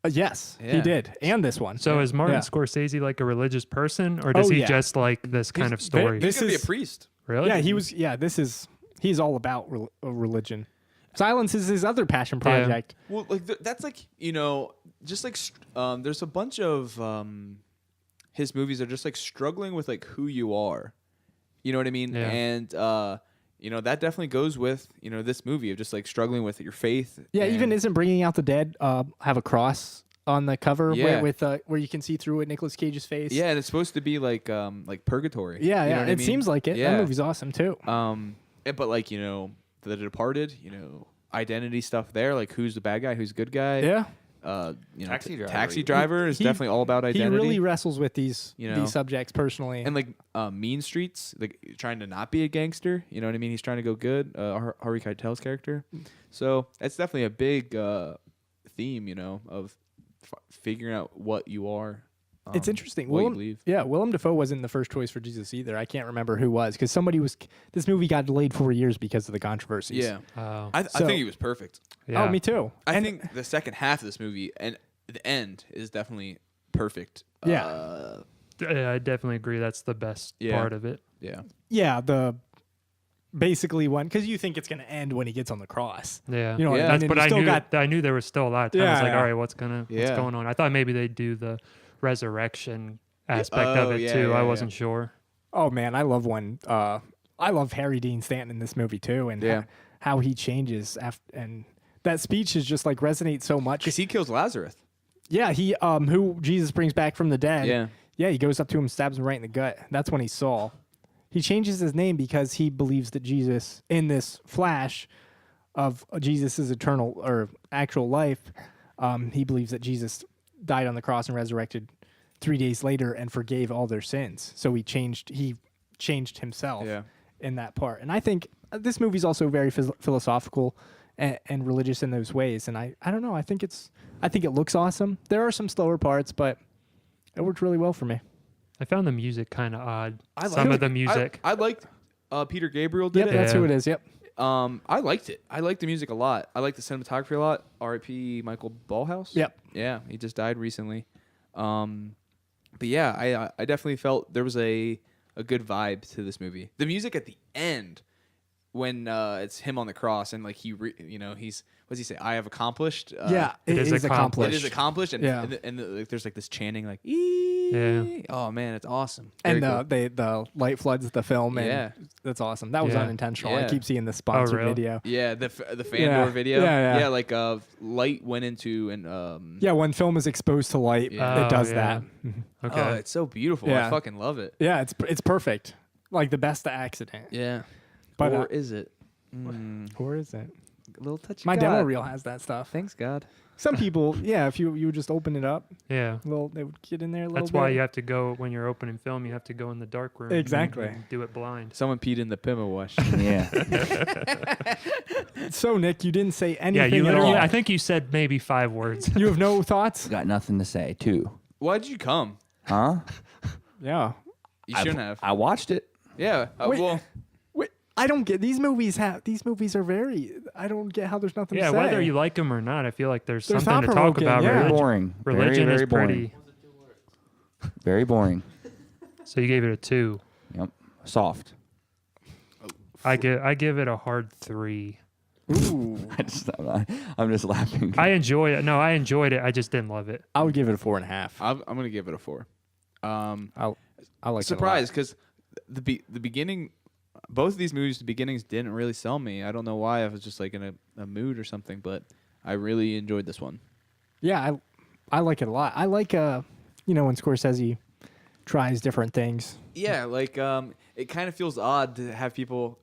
Yes, Yeah. he did, and this one. So is Martin Yeah. Scorsese like a religious person, or does he yeah. just like this kind of story? He's gonna be a is- priest. Really? Yeah, he was. Yeah, he's all about religion. Silence is his other passion project. Well, like that's like just like there's a bunch of his movies are just like struggling with like who you are. You know what I mean? Yeah. And that definitely goes with this movie of just like struggling with your faith. Yeah, and- even Isn't Bringing Out the Dead have a cross on the cover Yeah. where you can see through it Nicolas Cage's face. Yeah, and it's supposed to be like purgatory. Yeah, You know yeah. what I It mean? seems like it. Yeah. That movie's awesome too. But like The Departed, identity stuff there, like who's the bad guy, who's the good guy. Yeah. Taxi Driver. Driver is He- definitely all about He identity. really wrestles with these subjects personally. And like Mean Streets, like trying to not be a gangster. You know what I mean? He's trying to go good. Harvey Keitel's character. So that's definitely a big theme, of figuring out what you are. It's interesting. What you believe. Willem Dafoe wasn't the first choice for Jesus either. I can't remember who was because this movie got delayed 4 years because of the controversies. Yeah. Oh. I So- think he was perfect. Yeah. Oh, me too. I think the second half of this movie and the end is definitely perfect. Yeah. Yeah, I definitely agree. That's the best Yeah. part of it. Yeah. Yeah, basically one because you think it's going to end when he gets on the cross. Yeah. You know what Yeah. I mean? That's, And but you I still knew got I knew there was still a lot of time. I was Yeah, like, yeah. all right, what's going on? I thought maybe they'd do the resurrection aspect of it too. I wasn't sure. Oh man, I love I love Harry Dean Stanton in this movie too, and Yeah. how he changes and that speech is just like resonates so much. Because he kills Lazarus. Yeah, he who Jesus brings back from the dead. Yeah. Yeah, he goes up to him, stabs him right in the gut. That's when he saw. He changes his name because he believes that Jesus, in this flash of Jesus' eternal or actual life, he believes that Jesus died on the cross and resurrected 3 days later and forgave all their sins. So he changed himself Yeah. in that part. And I think this movie's also very philosophical and religious in those ways. And I don't know. I think it looks awesome. There are some slower parts, but it worked really well for me. I found the music kind of odd. I Some of the music. I liked Peter Gabriel did Yep, it. that's who it is. Yep. I liked it. I liked the music a lot. I liked the cinematography a lot. R.I.P. Michael Ballhaus. Yep. Yeah, he just died recently. But yeah, I definitely felt there was a good vibe to this movie. The music at the end, when it's him on the cross and like he's what does he say? I have accomplished. Yeah, it is accomplished. It is accomplished, and Yeah. like, there's like this chanting like, Yeah. Oh man, it's awesome. And Very cool. the light floods the film. And Yeah. that's awesome. That was Yeah. unintentional. I Yeah. keep seeing the sponsored really? video. Yeah, the Fandor Yeah. video. Yeah. like light went into and Yeah, when film is exposed to light, Yeah. it does Oh, that. yeah. Mhm. Okay. Oh, it's so beautiful. I Yeah. fucking love it. Yeah, it's perfect. Like the best accident. Yeah. But or is it? or is it? A little touchy. My God. demo reel has that stuff. Thanks God. Some people, yeah, if you would just open it up, Yeah. they would get in there a little That's bit. why you have to go when you're opening film. You have to go in the dark room. Exactly. And do it blind. Someone peed in the Pima wash. Yeah. So Nick, you didn't say Yeah, anything you at literally. all. I think you said maybe 5 words. You have no thoughts? Got nothing to say, too. Why'd you come? Huh? Yeah. You shouldn't have. I watched it. Yeah. Wait. Well, Wait, I don't get these movies. These movies are very. I don't get how there's nothing Yeah, to say. whether you like them or not, I feel like there's They're something to talk thought-provoking, about. yeah. Very Religion, boring. religion very, is very boring. pretty. Very boring. So you gave it a 2. Yep. Soft. I give it a hard 3. Ooh. I'm just laughing. I enjoy it. No, I enjoyed it. I just didn't love it. I would give it a 4.5. I'm gonna give it a 4. I like Surprised because the beginning, both of these movies, the beginnings didn't really sell me. I don't know why. I was just like in a mood or something, but I really enjoyed this one. Yeah, I like it a lot. I like when Scorsese tries different things. Yeah, like it kind of feels odd to have people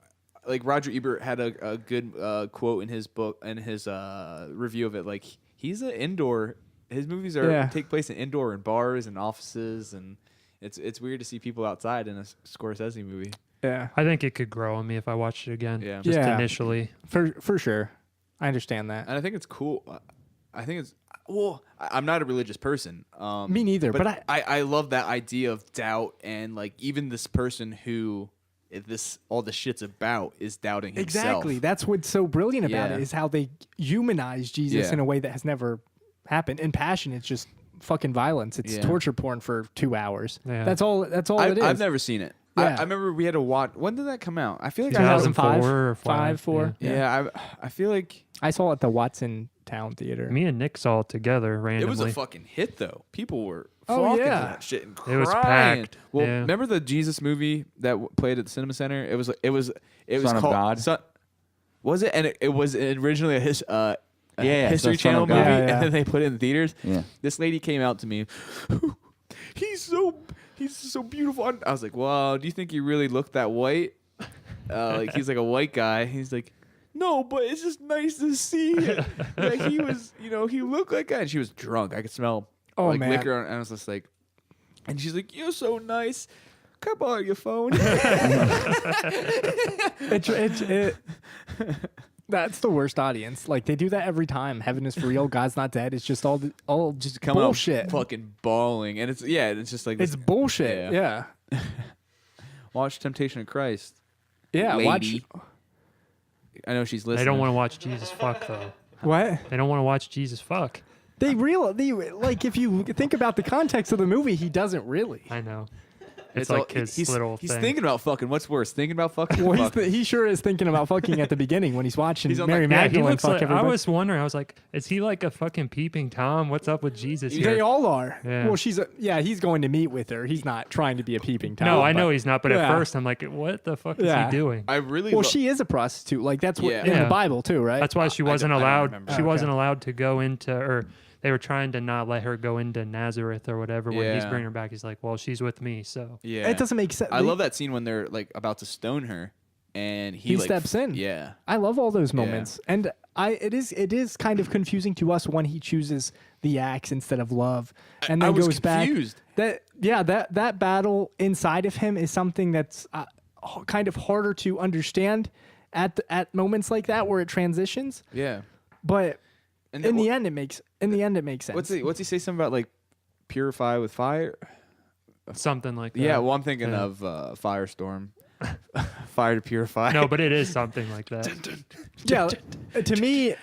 like Roger Ebert had a good quote in his book and his review of it. Like he's an indoor. His movies take place in indoor and bars and offices, and it's weird to see people outside in a Scorsese movie. Yeah, I think it could grow on me if I watched it again. Yeah. Just initially. For sure. I understand that. And I think it's cool. I think it's I'm not a religious person. Me neither. But I love that idea of doubt and like even this person who all the shit's about is doubting himself. Exactly. That's what's so brilliant about it is how they humanize Jesus in a way that has never happened. In Passion, it's just fucking violence. It's torture porn for 2 hours. Yeah. That's all it is. I've never seen it. Yeah. I remember we had to watch. When did that come out? I feel like 2005 or 4. Yeah, I feel like I saw it at the Watson Town Theater. Me and Nick saw it together randomly. It was a fucking hit though. People were flocking to that shit and crying. It was packed. Well, remember the Jesus movie that played at the Cinema Center? It was Son called of God. Was it? And it was originally a History Son Channel of movie, God. and then they put it in theaters. Yeah. This lady came out to me. He's so beautiful. I was like, well, do you think he really looked that white? Like he's like a white guy. He's like, no, but it's just nice to see that he was, he looked like that. And she was drunk. I could smell liquor. And I was just like, and she's like, you're so nice. Can I borrow your phone? That's the worst audience. Like they do that every time. Heaven is for real. God's not dead. It's just all just come bullshit. Out fucking bawling, and it's just like it's bullshit. Yeah. Watch Temptation of Christ. Yeah. Lady. I know she's listening. They don't want to watch Jesus fuck though. What? They don't want to watch Jesus fuck. They like if you think about the context of the movie, he doesn't really. I know. It's like his little he's thing. thinking about fucking. What's worse, thinking about fucking? Well, he sure is thinking about fucking at the beginning when he's watching Mary he Magdalene looks fuck like, everybody. I was wondering. I was like, is he like a fucking peeping Tom? What's up with Jesus here? They all are. Yeah. Well, he's going to meet with her. He's not trying to be a peeping Tom. No, I know he's not. But at first, I'm like, what the fuck is he doing? I really. Well, she is a prostitute. Like that's what in the Bible too, right? That's why she wasn't allowed. She wasn't Okay. allowed to go into, or they were trying to not let her go into Nazareth or whatever. When he's bringing her back, he's like, well, she's with me, so Yeah, it doesn't make sense. I love that scene when they're like about to stone her, and he like, steps in. Yeah, I love all those moments, and it is kind of confusing to us when he chooses the axe instead of love, and then I was goes confused. back. That battle inside of him is something that's kind of harder to understand at moments like that where it transitions. Yeah, but and in the end, it makes sense. What's he say? Something about like purify with fire. something like that. Yeah, well, I'm thinking of Firestorm. Fire to purify. No, but it is something like that. Yeah, to me,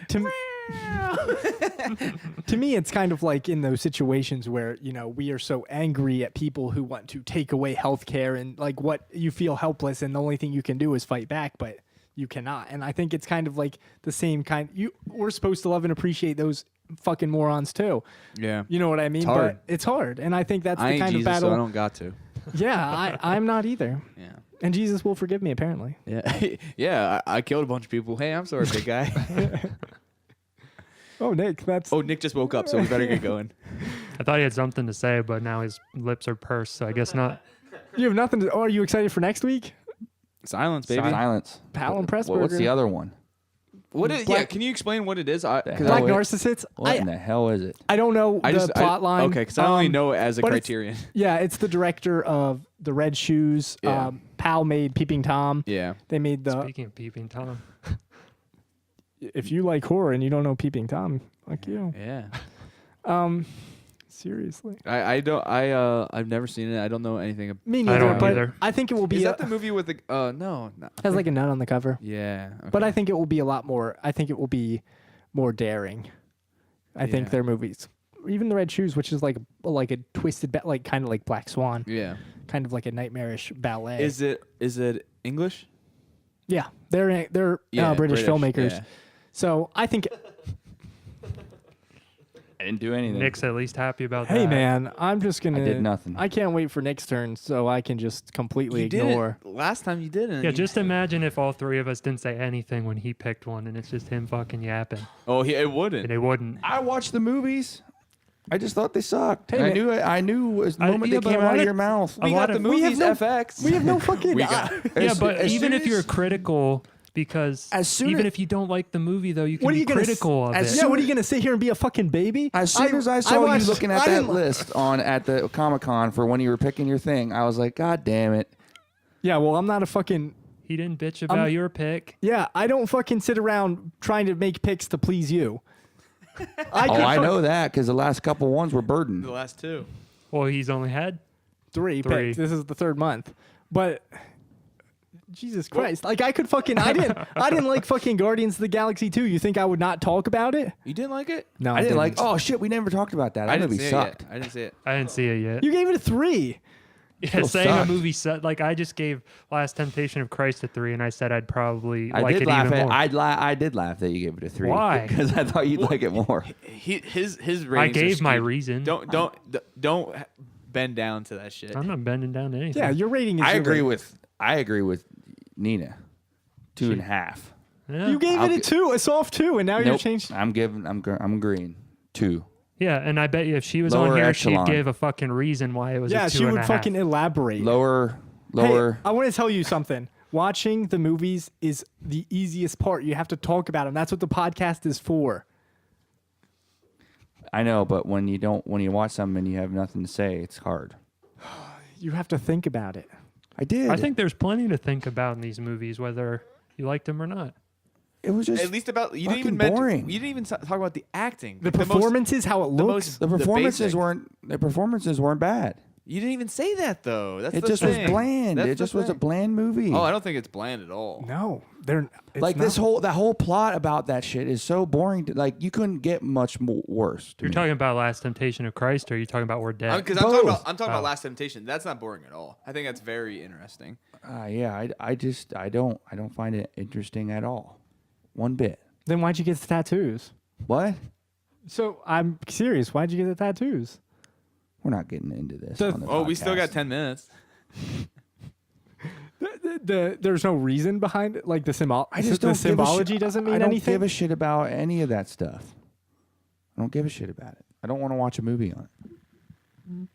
to me, it's kind of like in those situations where we are so angry at people who want to take away healthcare and like what you feel helpless, and the only thing you can do is fight back, but you cannot. And I think it's kind of like the same kind. We're supposed to love and appreciate those fucking morons too. Yeah, you know what I mean. Hard. But it's hard, and I think that's I the ain't kind Jesus, of battle. So I don't got to. Yeah, I'm not either. Yeah. And Jesus will forgive me, apparently. Yeah, yeah. I killed a bunch of people. Hey, I'm sorry, big guy. Oh, Nick, Nick just woke up, so we better get going. I thought he had something to say, but now his lips are pursed, so I guess not. You have nothing to. Oh, are you excited for next week? Silence, baby. Silence. Pal and Pressburger. What's the other one? Yeah, can you explain what it is? Black Narcissists. What in the hell is it? I don't know the plot line. Okay, because I only know it as a Criterion. It's the director of The Red Shoes. Yeah. Pal made Peeping Tom. Yeah. They made the. Speaking of Peeping Tom. If you like horror and you don't know Peeping Tom, fuck you. Yeah. Seriously. I've never seen it. I don't know anything. Me neither. don't either. I think it will be. Is that the movie with the? No. Has like a nun on the cover. Yeah. Okay. But I think it will be a lot more. I think it will be more daring. I think their movies, even The Red Shoes, which is like a twisted, like kind of like Black Swan. Yeah. Kind of like a nightmarish ballet. Is it English? Yeah, they're British filmmakers. Yeah. So I think. I didn't do anything. Nick's at least happy about that. Hey man, I'm just gonna. I did nothing. I can't wait for Nick's turn, so I can just completely ignore. Last time you didn't. Yeah, just imagine if all three of us didn't say anything when he picked one, and it's just him fucking yapping. Oh, it wouldn't. And it wouldn't. I watched the movies. I just thought they sucked. Hey, I knew as the moment they came out of your mouth. We got the movies FX. We have no fucking. We got. Yeah, but even if you're critical because Even if you don't like the movie, though, you can What are be you gonna critical of it. Yeah, what are you gonna sit here and be a fucking baby? As soon as I saw watched- you looking at that list at the Comic-Con for when you were picking your thing, I was like, God damn it. Yeah, well, I'm not a fucking. He didn't bitch about your pick. Yeah, I don't fucking sit around trying to make picks to please you. I know that because the last couple ones were burdened. The last two. Well, he's only had Three Three. picks. This is the third month, but Jesus Christ! Like I could fucking. I didn't like fucking Guardians of the Galaxy 2. You think I would not talk about it? You didn't like it? No, I didn't like. Oh shit, we never talked about that. That movie sucked. I didn't see it. I didn't see it yet. You gave it a 3. Yeah, Still saying sucked. a movie set like I just gave Last Temptation of Christ a 3, and I said I'd probably I like did it laugh even at. more. I did laugh that you gave it a 3. Why? Because I thought you'd like it more. His ratings. I are gave my skewed. reason. Don't bend down to that shit. I'm not bending down to anything. Yeah, your rating is. I your agree with Nina. 2.5. Yeah. You gave I'll it a gi- 2, a soft 2, and now you're Nope. changed. I'm agreeing. 2. Yeah, and I bet you if she was Lower on here, echelon. she'd give a fucking reason why it was Yeah, a 2.5. she would fucking elaborate. Lower. Hey, I want to tell you something. Watching the movies is the easiest part. You have to talk about them. That's what the podcast is for. I know, but when you watch something and you have nothing to say, it's hard. You have to think about it. I did. I think there's plenty to think about in these movies, whether you liked them or not. it was just At least about you didn't fucking even mention, boring. you didn't even talk about the acting. The Like, most- performances, how it looks. the performances weren't bad. You didn't even say that though. That's It the just was thing. bland. That's It the just was a thing. bland movie. Oh, I don't think it's bland at all. No, it's like not. that whole plot about that shit is so boring. Like you couldn't get much worse. to You're me. talking about Last Temptation of Christ, or are you talking about Ordet? Because I'm talking about Last Temptation. That's not boring at all. I think that's very interesting. Yeah, I don't find it interesting at all, one bit. Then why'd you get the tattoos? What? So I'm serious. Why'd you get the tattoos? We're not getting into this. The- on the Oh, we still got podcast. 10 minutes. There's no reason behind it. Like the symbol. I just the don't give a symbology shit. doesn't mean I don't anything. give a shit about any of that stuff. I don't give a shit about it. I don't want to watch a movie on it.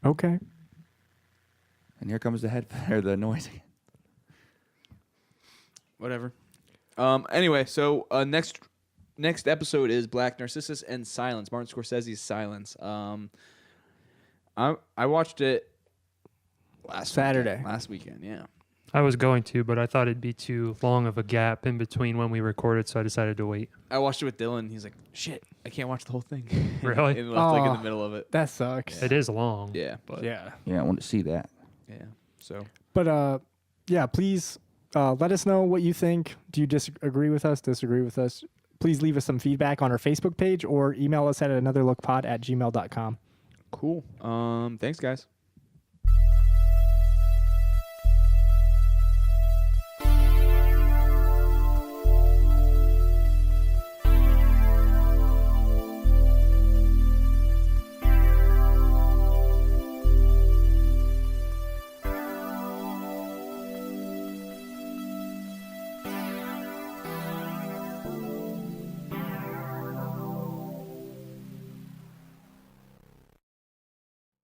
Okay. And here comes the the noise again. Whatever. Anyway, so next episode is Black Narcissus and Silence. Martin Scorsese's Silence. I watched it Saturday. last weekend, yeah. I was going to, but I thought it'd be too long of a gap in between when we recorded, so I decided to wait. I watched it with Dylan. He's like, "Shit, I can't watch the whole thing." Really? and left like in Aw. the middle of it. That sucks. It is long. Yeah, but Yeah. Yeah, I want to see that. yeah. So But yeah, please let us know what you think. Do you disagree with us? Disagree with us? Please leave us some feedback on our Facebook page or email us at anotherlookpod@gmail.com. cool. Thanks, guys.